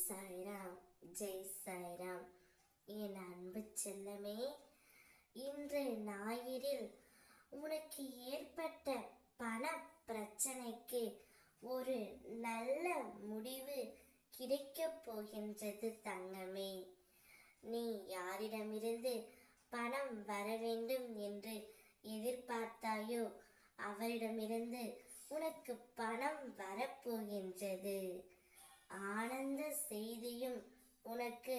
சாய்ராம், ஜெய் சாய்ராம். என் அன்பு செல்லமே, இன்று ஞாயிறில் உனக்கு ஏற்பட்ட பண பிரச்சனைக்கு ஒரு நல்ல முடிவு கிடைக்கப் போகின்றது தங்கமே. நீ யாரிடமிருந்து பணம் வர வேண்டும் என்று எதிர்பார்த்தாயோ அவரிடமிருந்து உனக்கு பணம் வரப்போகின்றது. ஆனந்த செய்தியும் உனக்கு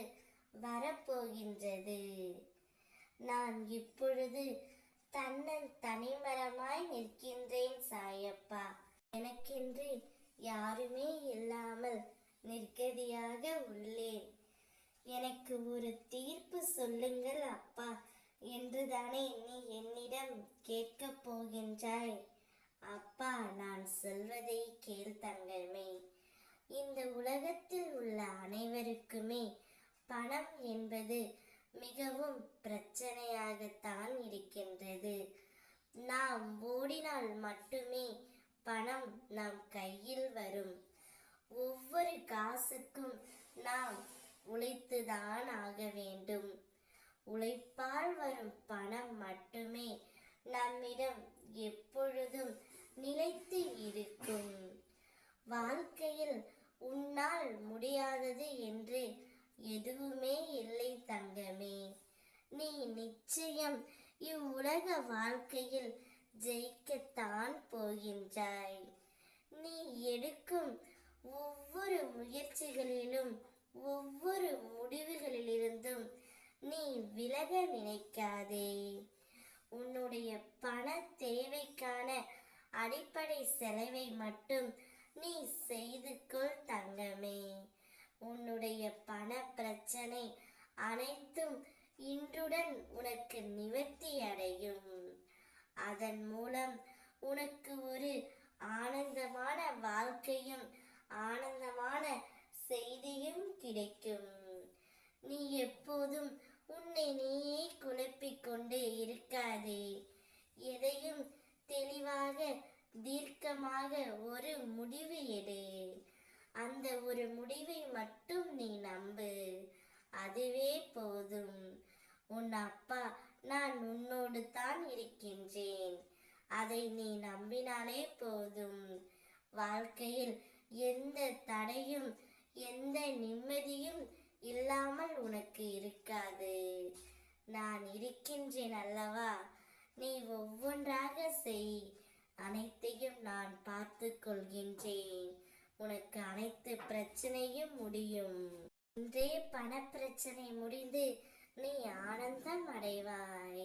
வரப்போகின்றது. நான் இப்பொழுது தனிமரமாய் நிற்கின்றேன் சாயப்பா. எனக்கென்று யாருமே இல்லாமல் நிர்கதியாக உள்ளேன். எனக்கு ஒரு தீர்ப்பு சொல்லுங்கள் அப்பா என்றுதானே நீ என்னிடம் கேட்கப் போகின்றாய். அப்பா, நான் சொல்வதை கேள் தங்கமே. இந்த உலகத்தில் உள்ள அனைவருக்குமே பணம் என்பது மிகவும் பிரச்சனையாகத்தான் இருக்கின்றது. நாம் ஓடினால் மட்டுமே பணம் நம் கையில் வரும். ஒவ்வொரு காசுக்கும் நாம் உழைத்துதான் ஆக வேண்டும். உழைப்பால் வரும் பணம் மட்டுமே நம்மிடம் எப்பொழுதும் நிலைத்து இருக்கும். வாழ்க்கையில் உன்னால் முடியாதது என்று எதுவுமே இல்லை தங்கமே. நீ நிச்சயம் இவ்வுலக வாழ்க்கையில் ஜெயிக்கத்தான் போகின்றாய். நீ எடுக்கும் ஒவ்வொரு முயற்சிகளிலும் ஒவ்வொரு முடிவுகளிலிருந்தும் நீ விலக நினைக்காதே. உன்னுடைய பண தேவைக்கான அடிப்படை செலவை மட்டும் நீ செய்து கொள் தங்கமே. உன்னுடைய பண பிரச்சனை அனைத்தும் இன்றுடன் உனக்கு நிவர்த்தி அடையும். அதன் மூலம் உனக்கு ஒரு ஆனந்தமான வாழ்க்கையும் ஆனந்தமான செய்தியும் கிடைக்கும். நீ எப்போதும் உன்னை நீயே குழப்பிக் கொண்டு இருக்காதே. எதையும் தெளிவாக தீர்க்கமாக ஒரு முடிவு எடு. அந்த ஒரு முடிவை மட்டும் நீ நம்பு, அதுவே போதும். உன் அப்பா நான் உன்னோடு தான் இருக்கின்றேன். அதை நீ நம்பினாலே போதும். வாழ்க்கையில் எந்த தடையும் எந்த நிம்மதியும் இல்லாமல் உனக்கு இருக்காது. நான் இருக்கின்றேன் அல்லவா? நீ ஒவ்வொன்றாக செய். அனைத்தையும் நான் பார்த்து கொள்கின்றேன். உனக்கு அனைத்து பிரச்சனையும் முடியும். இன்றே பண பிரச்சனை முடிந்து நீ ஆனந்தம் அடைவாய்.